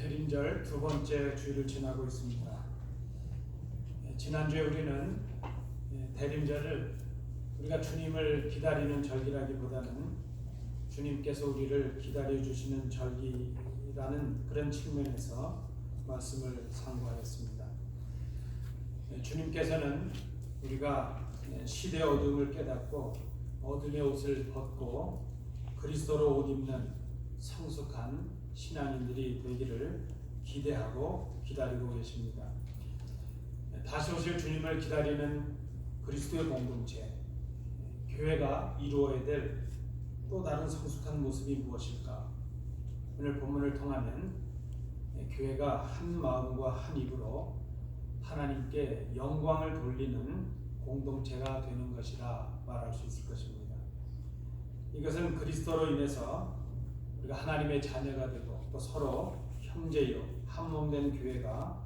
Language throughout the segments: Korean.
대림절 두 번째 주일을 지나고 있습니다. 지난주에 우리는 대림절을 우리가 주님을 기다리는 절기라기보다는 주님께서 우리를 기다려주시는 절기라는 그런 측면에서 말씀을 상고하였습니다. 주님께서는 우리가 시대의 어둠을 깨닫고 어둠의 옷을 벗고 그리스도로 옷 입는 성숙한 신앙인들이 되기를 기대하고 기다리고 계십니다. 다시 오실 주님을 기다리는 그리스도의 공동체, 교회가 이루어야 될 또 다른 성숙한 모습이 무엇일까? 오늘 본문을 통하면 교회가 한 마음과 한 입으로 하나님께 영광을 돌리는 공동체가 되는 것이라 말할 수 있을 것입니다. 이것은 그리스도로 인해서 우리가 하나님의 자녀가 되고 또 서로 형제요 한 몸 된 교회가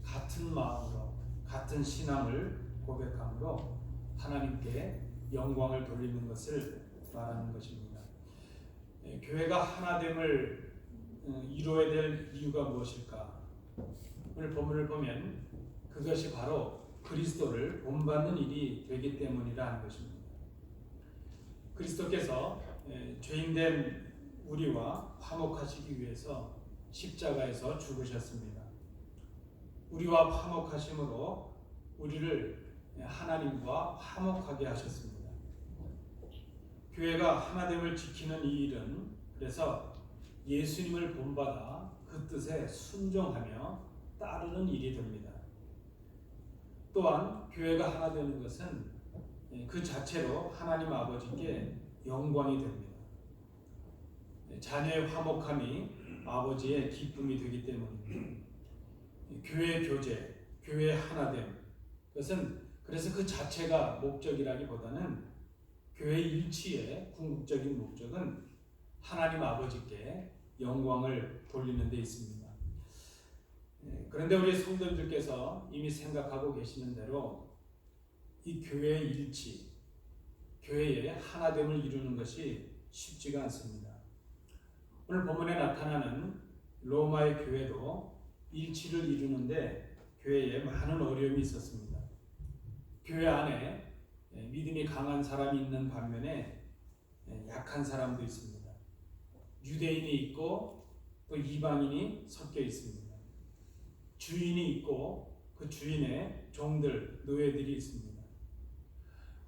같은 마음으로 같은 신앙을 고백함으로 하나님께 영광을 돌리는 것을 말하는 것입니다. 교회가 하나됨을 이루어야 될 이유가 무엇일까? 오늘 본문을 보면 그것이 바로 그리스도를 본받는 일이 되기 때문이라 하는 것입니다. 그리스도께서 죄인된 우리와 화목하시기 위해서 십자가에서 죽으셨습니다. 우리와 화목하심으로 우리를 하나님과 화목하게 하셨습니다. 교회가 하나됨을 지키는 이 일은 그래서 예수님을 본받아 그 뜻에 순종하며 따르는 일이 됩니다. 또한 교회가 하나 되는 것은 그 자체로 하나님 아버지께 영광이 됩니다. 자녀의 화목함이 아버지의 기쁨이 되기 때문입니다. 교회의 교제, 교회의 하나됨, 그것은 그래서 그 자체가 목적이라기보다는 교회 일치의 궁극적인 목적은 하나님 아버지께 영광을 돌리는 데 있습니다. 그런데 우리 성도들께서 이미 생각하고 계시는 대로 이 교회의 일치, 교회의 하나됨을 이루는 것이 쉽지가 않습니다. 오늘 본문에 나타나는 로마의 교회도 일치를 이루는데 교회에 많은 어려움이 있었습니다. 교회 안에 믿음이 강한 사람이 있는 반면에 약한 사람도 있습니다. 유대인이 있고 또 이방인이 섞여 있습니다. 주인이 있고 그 주인의 종들, 노예들이 있습니다.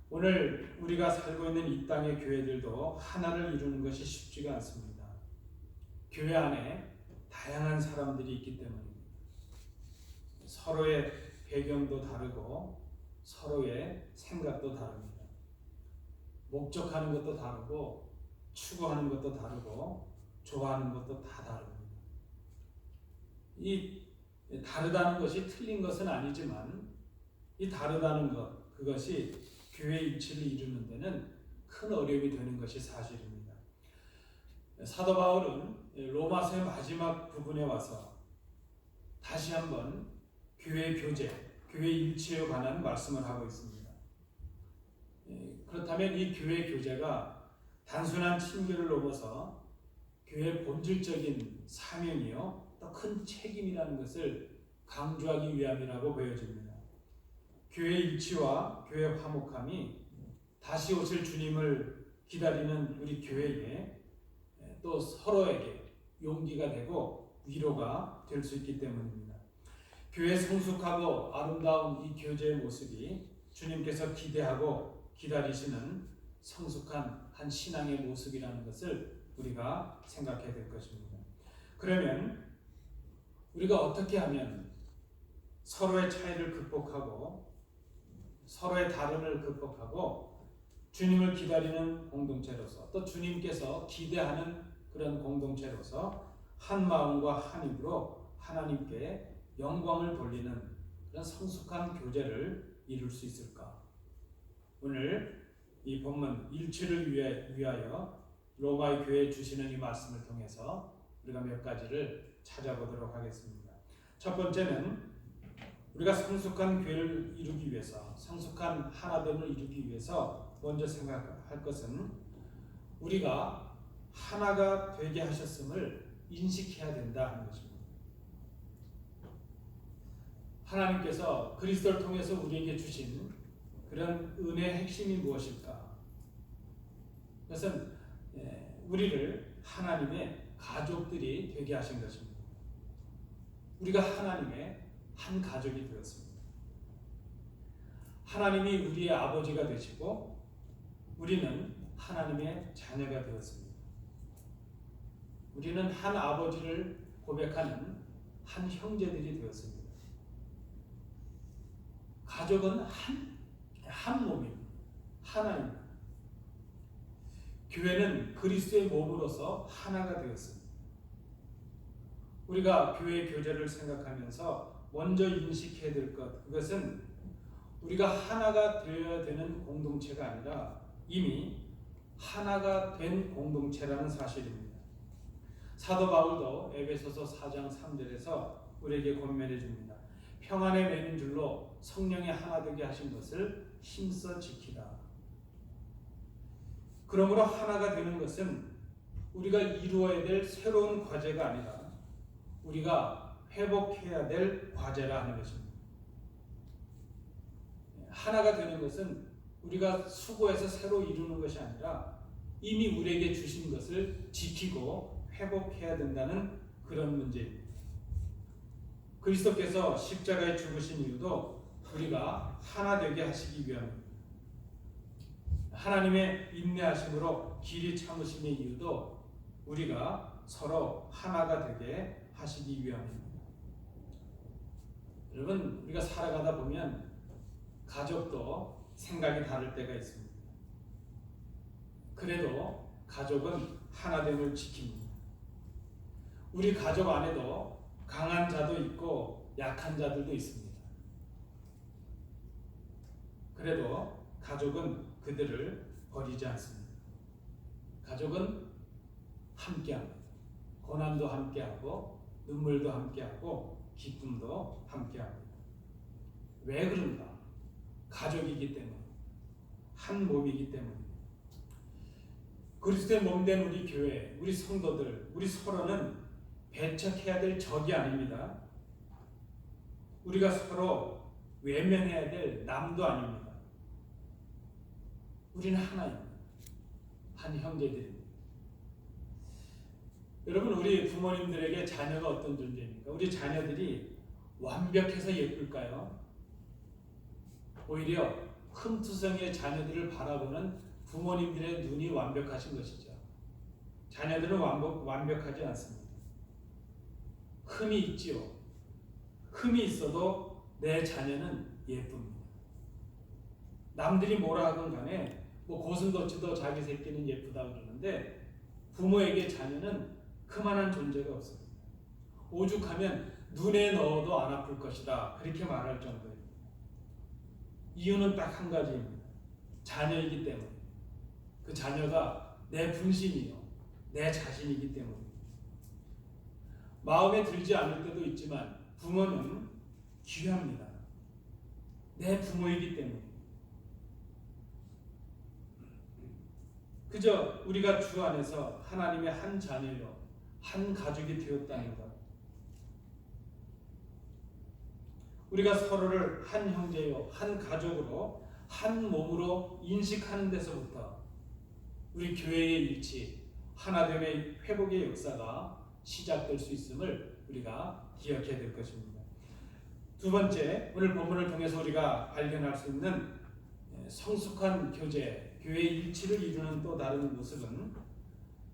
오늘 우리가 살고 있는 이 땅의 교회들도 하나를 이루는 것이 쉽지가 않습니다. 교회 안에 다양한 사람들이 있기 때문입니다. 서로의 배경도 다르고 서로의 생각도 다릅니다. 목적하는 것도 다르고 추구하는 것도 다르고 좋아하는 것도 다 다릅니다. 이 다르다는 것이 틀린 것은 아니지만 이 다르다는 것, 그것이 교회 일치를 이루는 데는 큰 어려움이 되는 것이 사실입니다. 사도 바울은 로마서의 마지막 부분에 와서 다시 한번 교회 교제, 교회 일치에 관한 말씀을 하고 있습니다. 그렇다면 이 교회 교제가 단순한 친교를 넘어서 교회의 본질적인 사명이요 또 큰 책임이라는 것을 강조하기 위함이라고 보여집니다. 교회 일치와 교회 화목함이 다시 오실 주님을 기다리는 우리 교회에 또 서로에게 용기가 되고 위로가 될 수 있기 때문입니다. 교회 성숙하고 아름다운 이 교제의 모습이 주님께서 기대하고 기다리시는 성숙한 한 신앙의 모습이라는 것을 우리가 생각해야 될 것입니다. 그러면 우리가 어떻게 하면 서로의 차이를 극복하고 서로의 다름을 극복하고 주님을 기다리는 공동체로서 또 주님께서 기대하는 그런 공동체로서 한 마음과 한 입으로 하나님께 영광을 돌리는 그런 성숙한 교제를 이룰 수 있을까? 오늘 이 본문 일치를 위하여 로마의 교회에 주시는 이 말씀을 통해서 우리가 몇 가지를 찾아보도록 하겠습니다. 첫 번째는 우리가 성숙한 교회를 이루기 위해서, 성숙한 하나됨을 이루기 위해서 먼저 생각할 것은 우리가 하나가 되게 하셨음을 인식해야 된다 하는 것입니다. 하나님께서 그리스도를 통해서 우리에게 주신 그런 은혜의 핵심이 무엇일까? 그것은 우리를 하나님의 가족들이 되게 하신 것입니다. 우리가 하나님의 한 가족이 되었습니다. 하나님이 우리의 아버지가 되시고 우리는 하나님의 자녀가 되었습니다. 우리는 한 아버지를 고백하는 한 형제들이 되었습니다. 가족은 한 몸입니다. 하나입니다. 교회는 그리스도의 몸으로서 하나가 되었습니다. 우리가 교회 교제를 생각하면서 먼저 인식해야 될 것, 그것은 우리가 하나가 되어야 되는 공동체가 아니라 이미 하나가 된 공동체라는 사실입니다. 사도 바울도 에베소서 4장 3절에서 우리에게 권면해 줍니다. 평안에 매는 줄로 성령의 하나 되게 하신 것을 힘써 지키라. 그러므로 하나가 되는 것은 우리가 이루어야 될 새로운 과제가 아니라 우리가 회복해야 될 과제라 하는 것입니다. 하나가 되는 것은 우리가 수고해서 새로 이루는 것이 아니라 이미 우리에게 주신 것을 지키고 회복해야 된다는 그런 문제입니다. 그리스도께서 십자가에 죽으신 이유도 우리가 하나 되게 하시기 위함입니다. 하나님의 인내하심으로 길이 참으심의 이유도 우리가 서로 하나가 되게 하시기 위함입니다. 여러분, 우리가 살아가다 보면 가족도 생각이 다를 때가 있습니다. 그래도 가족은 하나됨을 지킵니다. 우리 가족 안에도 강한 자도 있고 약한 자들도 있습니다. 그래도 가족은 그들을 버리지 않습니다. 가족은 함께합니다. 고난도 함께하고 눈물도 함께하고 기쁨도 함께합니다. 왜 그런가? 가족이기 때문에, 한 몸이기 때문입니다. 그리스도의 몸된 우리 교회, 우리 성도들, 우리 서로는 배척해야 될 적이 아닙니다. 우리가 서로 외면해야 될 남도 아닙니다. 우리는 하나입니다. 한 형제들입니다. 여러분, 우리 부모님들에게 자녀가 어떤 존재입니까? 우리 자녀들이 완벽해서 예쁠까요? 오히려 흠투성이의 자녀들을 바라보는 부모님들의 눈이 완벽하신 것이죠. 자녀들은 완벽하지 않습니다. 흠이 있지요. 흠이 있어도 내 자녀는 예쁩니다. 남들이 뭐라 하건 간에 고슴도치도 자기 새끼는 예쁘다 그러는데 부모에게 자녀는 그만한 존재가 없습니다. 오죽하면 눈에 넣어도 안 아플 것이다, 그렇게 말할 정도입니다. 이유는 딱 한 가지입니다. 자녀이기 때문에. 그 자녀가 내 분신이요, 내 자신이기 때문입니다. 마음에 들지 않을 때도 있지만 부모는 귀합니다. 내 부모이기 때문입니다. 그저 우리가 주 안에서 하나님의 한 자녀요, 한 가족이 되었다는 것, 우리가 서로를 한 형제요, 한 가족으로, 한 몸으로 인식하는 데서부터 우리 교회의 일치, 하나됨의 회복의 역사가 시작될 수 있음을 우리가 기억해야 될 것입니다. 두 번째, 오늘 본문을 통해서 우리가 발견할 수 있는 성숙한 교제, 교회의 일치를 이루는 또 다른 모습은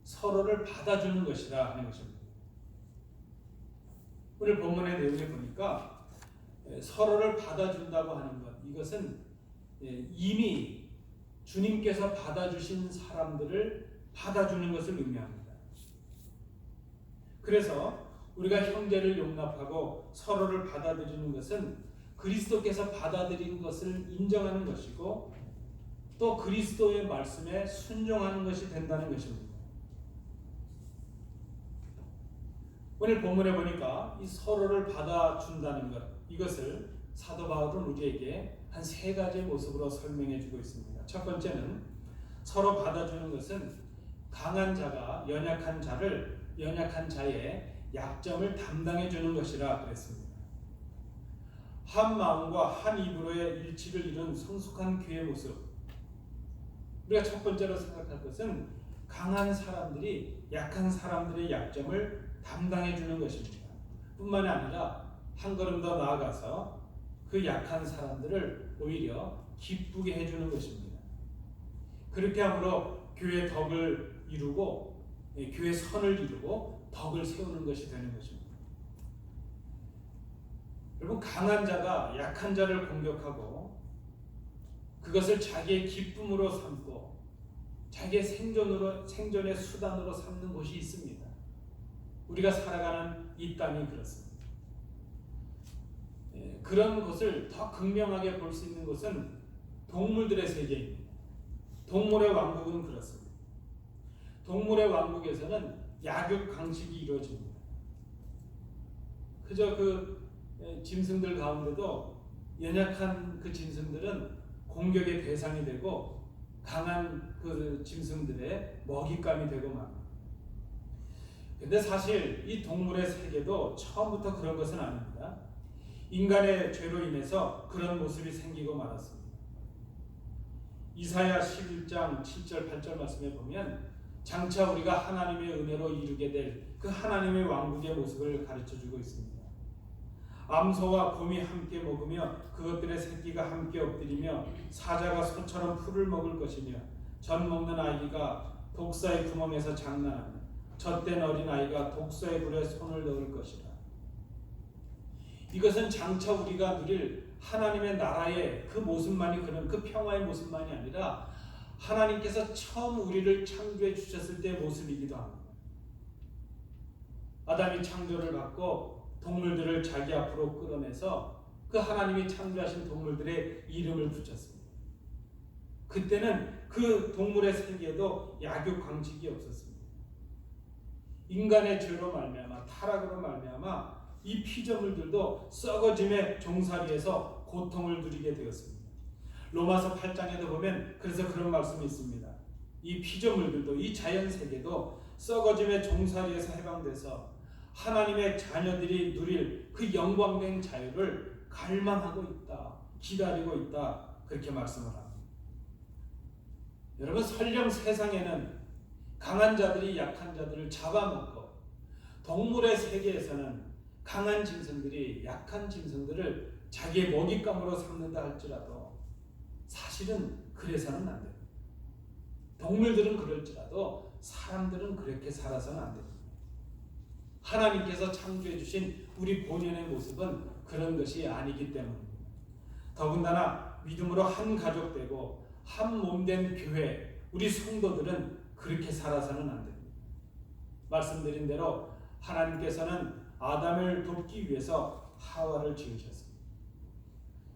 서로를 받아주는 것이라 하는 것입니다. 오늘 본문의 내용을 보니까 서로를 받아준다고 하는 것, 이것은 이미 주님께서 받아주신 사람들을 받아주는 것을 의미합니다. 그래서 우리가 형제를 용납하고 서로를 받아들이는 것은 그리스도께서 받아들인 것을 인정하는 것이고 또 그리스도의 말씀에 순종하는 것이 된다는 것입니다. 오늘 본문에 보니까 이 서로를 받아준다는 것, 이것을 사도 바울은 우리에게 한 세 가지의 모습으로 설명해 주고 있습니다. 첫 번째는 서로 받아주는 것은 강한 자가 연약한 자의 약점을 담당해 주는 것이라 그랬습니다. 한 마음과 한 입으로의 일치를 이룬 성숙한 교회 모습. 우리가 첫 번째로 생각할 것은 강한 사람들이 약한 사람들의 약점을 담당해 주는 것입니다. 뿐만 아니라 한 걸음 더 나아가서 그 약한 사람들을 오히려 기쁘게 해주는 것입니다. 그렇게 함으로 교회 덕을 이루고 교회 선을 이루고 덕을 세우는 것이 되는 것입니다. 여러분, 강한 자가 약한 자를 공격하고 그것을 자기의 기쁨으로 삼고 자기의 생존의 수단으로 삼는 곳이 있습니다. 우리가 살아가는 이 땅이 그렇습니다. 그런 것을 더 극명하게 볼 수 있는 것은 동물들의 세계입니다. 동물의 왕국은 그렇습니다. 동물의 왕국에서는 약육강식이 이루어집니다. 그저 그 짐승들 가운데도 연약한 그 짐승들은 공격의 대상이 되고 강한 그 짐승들의 먹잇감이 되고 맙니다. 근데 사실 이 동물의 세계도 처음부터 그런 것은 아닙니다. 인간의 죄로 인해서 그런 모습이 생기고 말았습니다. 이사야 11장 7절 8절 말씀에 보면 장차 우리가 하나님의 은혜로 이루게 될 그 하나님의 왕국의 모습을 가르쳐주고 있습니다. 암소와 곰이 함께 먹으며 그것들의 새끼가 함께 엎드리며 사자가 소처럼 풀을 먹을 것이며 젖 먹는 아이가 독사의 구멍에서 장난하며 젖된 어린아이가 독사의 불에 손을 넣을 것이라. 이것은 장차 우리가 누릴 하나님의 나라의 그 모습만이, 그런 그 평화의 모습만이 아니라 하나님께서 처음 우리를 창조해 주셨을 때의 모습이기도 합니다. 아담이 창조를 받고 동물들을 자기 앞으로 끌어내서 그 하나님이 창조하신 동물들의 이름을 붙였습니다. 그때는 그 동물의 세계에도 약육강식이 없었습니다. 인간의 죄로 말미암아, 타락으로 말미암아 이 피조물들도 썩어짐의 종살이에서 고통을 누리게 되었습니다. 로마서 8장에도 보면 그래서 그런 말씀이 있습니다. 이 피조물들도, 이 자연세계도 썩어짐의 종살이에서 해방돼서 하나님의 자녀들이 누릴 그 영광된 자유를 갈망하고 있다, 기다리고 있다, 그렇게 말씀을 합니다. 여러분, 설령 세상에는 강한 자들이 약한 자들을 잡아먹고 동물의 세계에서는 강한 짐승들이 약한 짐승들을 자기의 먹잇감으로 삼는다 할지라도 사실은 그래서는 안 됩니다. 동물들은 그럴지라도 사람들은 그렇게 살아서는 안 됩니다. 하나님께서 창조해 주신 우리 본연의 모습은 그런 것이 아니기 때문입니다. 더군다나 믿음으로 한 가족 되고 한 몸된 교회, 우리 성도들은 그렇게 살아서는 안 됩니다. 말씀드린 대로 하나님께서는 아담을 돕기 위해서 하와를 지으셨습니다.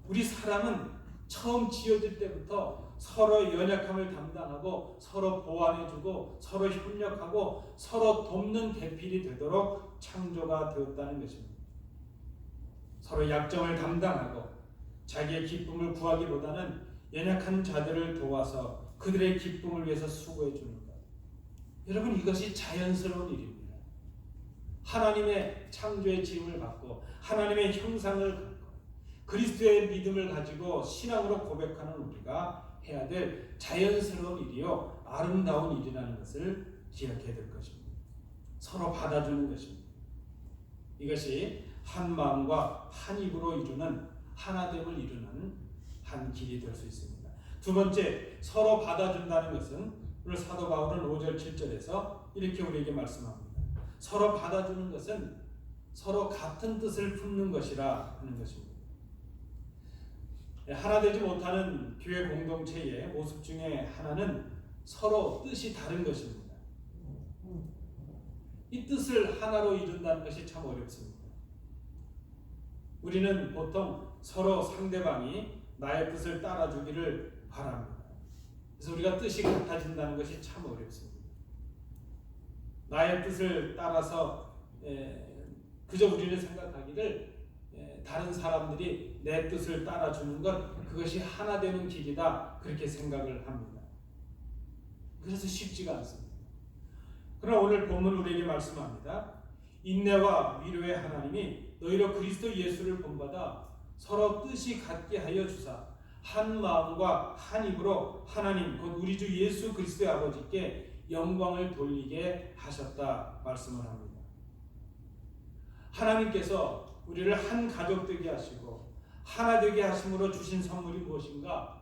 우리 사람은 처음 지어질 때부터 서로 연약함을 담당하고 서로 보완해주고 서로 협력하고 서로 돕는 대필이 되도록 창조가 되었다는 것입니다. 서로 약점을 담당하고 자기의 기쁨을 구하기보다는 연약한 자들을 도와서 그들의 기쁨을 위해서 수고해 주는 것. 여러분, 이것이 자연스러운 일입니다. 하나님의 창조의 지음을 받고 하나님의 형상을 갖고 그리스도의 믿음을 가지고 신앙으로 고백하는 우리가 해야 될 자연스러운 일이요 아름다운 일이라는 것을 기억해야 될 것입니다. 서로 받아주는 것입니다. 이것이 한 마음과 한 입으로 이루는 하나됨을 이루는 한 길이 될 수 있습니다. 두 번째, 서로 받아준다는 것은 오늘 사도 바울은 5절 7절에서 이렇게 우리에게 말씀합니다. 서로 받아주는 것은 서로 같은 뜻을 품는 것이라 하는 것입니다. 하나 되지 못하는 교회 공동체의 모습 중에 하나는 서로 뜻이 다른 것입니다. 이 뜻을 하나로 이룬다는 것이 참 어렵습니다. 우리는 보통 서로 상대방이 나의 뜻을 따라주기를 바랍니다. 그래서 우리가 뜻이 같아진다는 것이 참 어렵습니다. 나의 뜻을 따라서 그저 우리는 생각하기를 다른 사람들이 내 뜻을 따라주는 것, 그것이 하나 되는 길이다, 그렇게 생각을 합니다. 그래서 쉽지가 않습니다. 그러나 오늘 본문 우리에게 말씀합니다. 인내와 위로의 하나님이 너희로 그리스도 예수를 본받아 서로 뜻이 같게 하여 주사 한 마음과 한 입으로 하나님 곧 우리 주 예수 그리스도의 아버지께 영광을 돌리게 하셨다 말씀을 합니다. 하나님께서 우리를 한 가족 되게 하시고 하나 되게 하심으로 주신 선물이 무엇인가?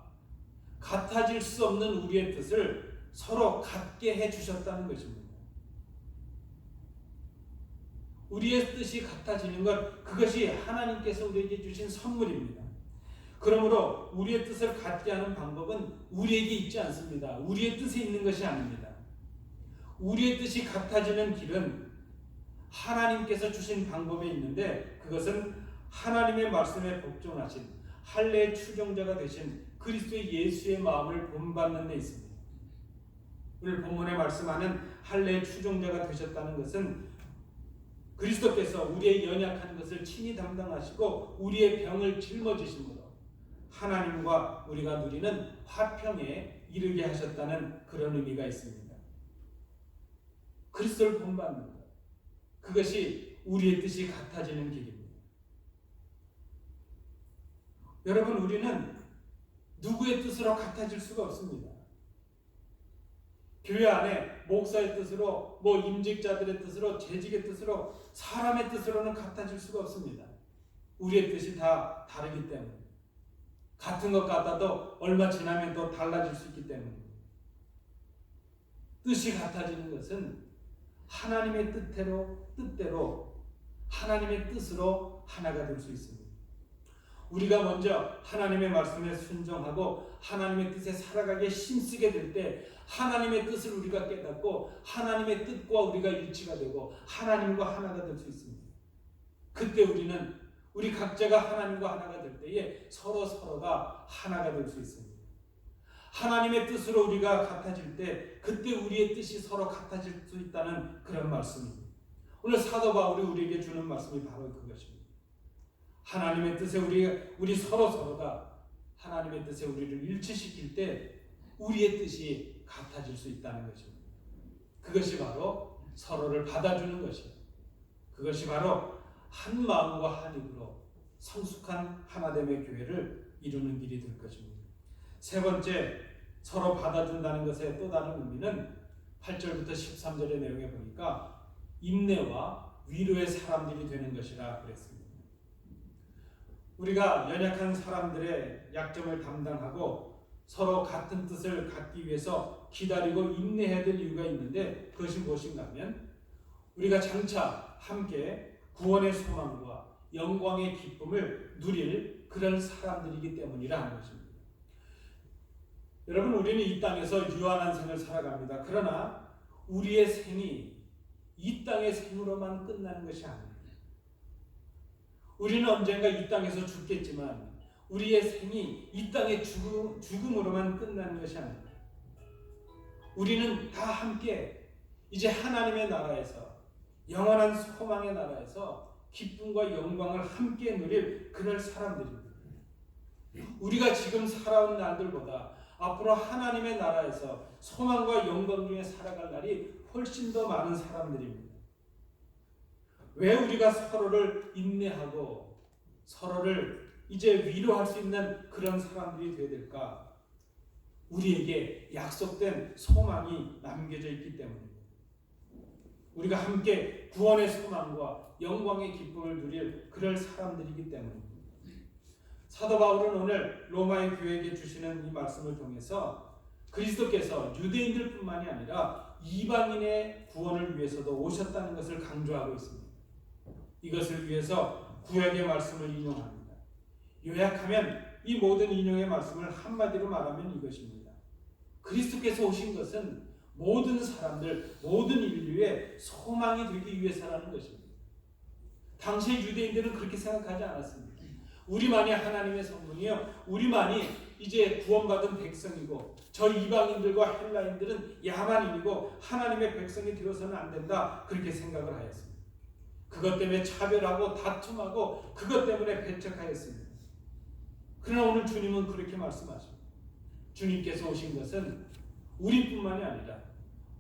같아질 수 없는 우리의 뜻을 서로 같게 해주셨다는 것입니다. 우리의 뜻이 같아지는 것, 그것이 하나님께서 우리에게 주신 선물입니다. 그러므로 우리의 뜻을 같게 하는 방법은 우리에게 있지 않습니다. 우리의 뜻에 있는 것이 아닙니다. 우리의 뜻이 같아지는 길은 하나님께서 주신 방법에 있는데, 그것은 하나님의 말씀에 복종하신 할례의 추종자가 되신 그리스도의 예수의 마음을 본받는 데 있습니다. 오늘 본문에 말씀하는 할례의 추종자가 되셨다는 것은 그리스도께서 우리의 연약한 것을 친히 담당하시고 우리의 병을 짊어지심으로 하나님과 우리가 누리는 화평에 이르게 하셨다는 그런 의미가 있습니다. 그리스도를 본받는 것, 그것이 우리의 뜻이 같아지는 길입니다. 여러분, 우리는 누구의 뜻으로 같아질 수가 없습니다. 교회 안에 목사의 뜻으로, 임직자들의 뜻으로, 재직의 뜻으로, 사람의 뜻으로는 같아질 수가 없습니다. 우리의 뜻이 다 다르기 때문에, 같은 것 같아도 얼마 지나면 또 달라질 수 있기 때문입니다. 뜻이 같아지는 것은 하나님의 뜻대로 하나님의 뜻으로 하나가 될 수 있습니다. 우리가 먼저 하나님의 말씀에 순종하고 하나님의 뜻에 살아가기에 힘쓰게 될 때 하나님의 뜻을 우리가 깨닫고 하나님의 뜻과 우리가 일치가 되고 하나님과 하나가 될 수 있습니다. 그때 우리 각자가 하나님과 하나가 될 때에 서로가 하나가 될 수 있습니다. 하나님의 뜻으로 우리가 같아질 때 그때 우리의 뜻이 서로 같아질 수 있다는 그런 말씀입니다. 오늘 사도 바울이 우리에게 주는 말씀이 바로 그것입니다. 하나님의 뜻에 우리 서로가 하나님의 뜻에 우리를 일치시킬 때 우리의 뜻이 같아질 수 있다는 것입니다. 그것이 바로 서로를 받아주는 것입니다. 그것이 바로 한 마음과 한 입으로 성숙한 하나됨의 교회를 이루는 길이 될 것입니다. 세 번째, 서로 받아준다는 것의 또 다른 의미는 8절부터 13절의 내용에 보니까 인내와 위로의 사람들이 되는 것이라 그랬습니다. 우리가 연약한 사람들의 약점을 담당하고 서로 같은 뜻을 갖기 위해서 기다리고 인내해야 될 이유가 있는데, 그것이 무엇인가 하면 우리가 장차 함께 구원의 소망과 영광의 기쁨을 누릴 그런 사람들이기 때문이라 하는 것입니다. 여러분, 우리는 이 땅에서 유한한 생을 살아갑니다. 그러나 우리의 생이 이 땅의 생으로만 끝나는 것이 아닙니다. 우리는 언젠가 이 땅에서 죽겠지만 우리의 생이 이 땅의 죽음으로만 끝나는 것이 아닙니다. 우리는 다 함께 이제 하나님의 나라에서, 영원한 소망의 나라에서 기쁨과 영광을 함께 누릴 그럴 사람들입니다. 우리가 지금 살아온 날들보다 앞으로 하나님의 나라에서 소망과 영광 중에 살아갈 날이 훨씬 더 많은 사람들입니다. 왜 우리가 서로를 인내하고 서로를 이제 위로할 수 있는 그런 사람들이 되어야 될까? 우리에게 약속된 소망이 남겨져 있기 때문입니다. 우리가 함께 구원의 소망과 영광의 기쁨을 누릴 그럴 사람들이기 때문입니다. 사도 바울은 오늘 로마의 교회에게 주시는 이 말씀을 통해서 그리스도께서 유대인들뿐만이 아니라 이방인의 구원을 위해서도 오셨다는 것을 강조하고 있습니다. 이것을 위해서 구약의 말씀을 인용합니다. 요약하면 이 모든 인용의 말씀을 한마디로 말하면 이것입니다. 그리스도께서 오신 것은 모든 사람들, 모든 인류의 소망이 되기 위해서라는 것입니다. 당시 유대인들은 그렇게 생각하지 않았습니다. 우리만이 하나님의 성문이요, 우리만이 이제 구원받은 백성이고 저 이방인들과 헬라인들은 야만인이고 하나님의 백성이 되어서는 안 된다, 그렇게 생각을 하였습니다. 그것 때문에 차별하고 다툼하고 그것 때문에 배척하였습니다. 그러나 오늘 주님은 그렇게 말씀하십니다. 주님께서 오신 것은 우리뿐만이 아니라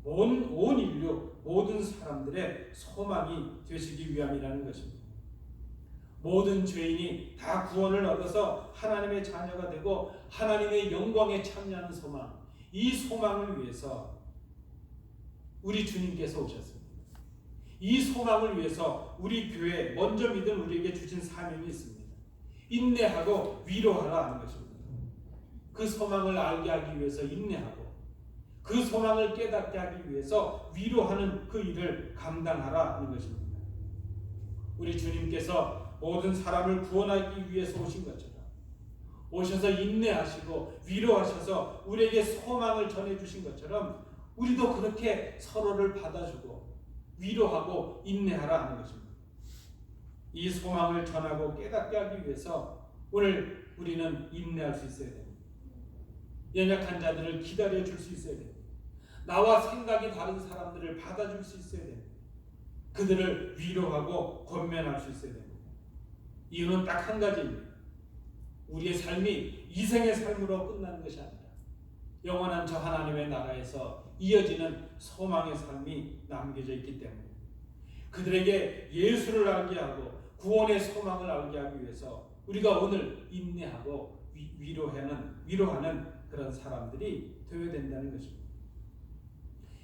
온 인류 모든 사람들의 소망이 되시기 위함이라는 것입니다. 모든 죄인이 다 구원을 얻어서 하나님의 자녀가 되고 하나님의 영광에 참여하는 소망, 이 소망을 위해서 우리 주님께서 오셨습니다. 이 소망을 위해서 우리 교회 먼저 믿은 우리에게 주신 사명이 있습니다. 인내하고 위로하라 하는 것입니다. 그 소망을 알게 하기 위해서 인내하고 그 소망을 깨닫게 하기 위해서 위로하는 그 일을 감당하라 하는 것입니다. 우리 주님께서 모든 사람을 구원하기 위해서 오신 것처럼 오셔서 인내하시고 위로하셔서 우리에게 소망을 전해주신 것처럼 우리도 그렇게 서로를 받아주고 위로하고 인내하라 하는 것입니다. 이 소망을 전하고 깨닫게 하기 위해서 오늘 우리는 인내할 수 있어야 됩니다. 연약한 자들을 기다려줄 수 있어야 됩니다. 나와 생각이 다른 사람들을 받아줄 수 있어야 됩니다. 그들을 위로하고 권면할 수 있어야 됩니다. 이유는 딱 한 가지입니다. 우리의 삶이 이생의 삶으로 끝나는 것이 아니라 영원한 저 하나님의 나라에서 이어지는 소망의 삶이 남겨져 있기 때문에 그들에게 예수를 알게 하고 구원의 소망을 알게 하기 위해서 우리가 오늘 인내하고 위로하는 그런 사람들이 되어야 된다는 것입니다.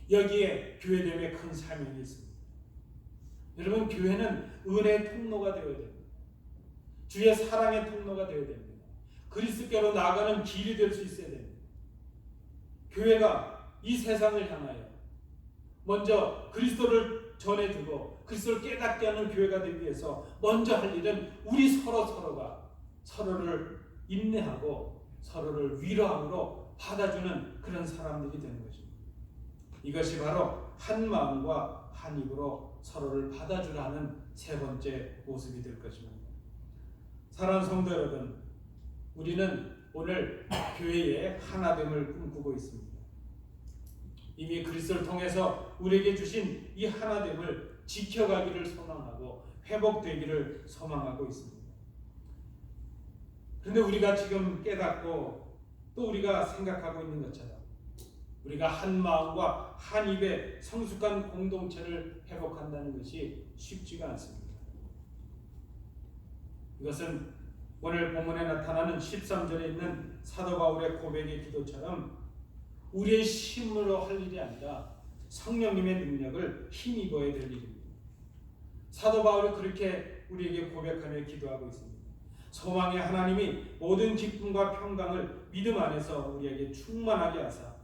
여기에 교회됨의 큰 사명이 있습니다. 여러분, 교회는 은혜의 통로가 되어야 됩니다. 주의 사랑의 통로가 되어야 됩니다. 그리스도께로 나아가는 길이 될 수 있어야 됩니다. 교회가 이 세상을 향하여 먼저 그리스도를 전해주고 그리스도를 깨닫게 하는 교회가 되기 위해서 먼저 할 일은 우리 서로가 서로를 인내하고 서로를 위로함으로 받아주는 그런 사람들이 되는 것입니다. 이것이 바로 한 마음과 한 입으로 서로를 받아주라는 세 번째 모습이 될 것입니다. 사랑하는 성도 여러분, 우리는 오늘 교회의 하나됨을 꿈꾸고 있습니다. 이미 그리스도를 통해서 우리에게 주신 이 하나됨을 지켜가기를 소망하고 회복되기를 소망하고 있습니다. 그런데 우리가 지금 깨닫고 또 우리가 생각하고 있는 것처럼 우리가 한 마음과 한 입의 성숙한 공동체를 회복한다는 것이 쉽지가 않습니다. 이것은 오늘 본문에 나타나는 13절에 있는 사도 바울의 고백의 기도처럼 우리의 힘으로 할 일이 아니라 성령님의 능력을 힘입어야 될 일입니다. 사도 바울이 그렇게 우리에게 고백하며 기도하고 있습니다. 소망의 하나님이 모든 기쁨과 평강을 믿음 안에서 우리에게 충만하게 하사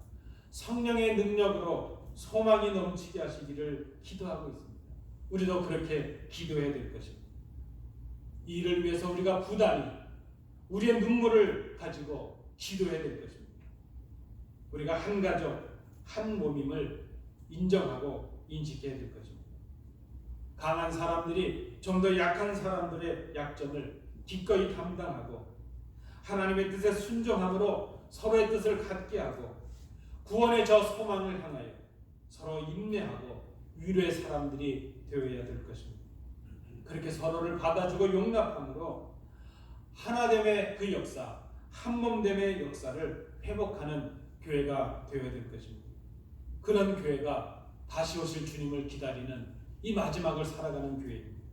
성령의 능력으로 소망이 넘치게 하시기를 기도하고 있습니다. 우리도 그렇게 기도해야 될 것입니다. 이 일을 위해서 우리가 부단히 우리의 눈물을 가지고 기도해야 될 것입니다. 우리가 한 가족, 한 몸임을 인정하고 인식해야 될 것입니다. 강한 사람들이 좀 더 약한 사람들의 약점을 기꺼이 담당하고 하나님의 뜻에 순종함으로 서로의 뜻을 갖게 하고 구원의 저 소망을 향하여 서로 인내하고 위로의 사람들이 되어야 될 것입니다. 그렇게 서로를 받아주고 용납함으로 하나됨의 그 역사, 한몸됨의 역사를 회복하는 교회가 되어야 될 것입니다. 그런 교회가 다시 오실 주님을 기다리는 이 마지막을 살아가는 교회입니다.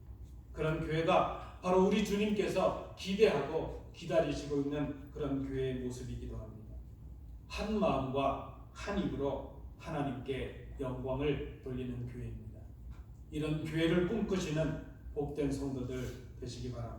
그런 교회가 바로 우리 주님께서 기대하고 기다리시고 있는 그런 교회의 모습이기도 합니다. 한 마음과 한 입으로 하나님께 영광을 돌리는 교회입니다. 이런 교회를 꿈꾸시는 복된 성도들 되시기 바랍니다.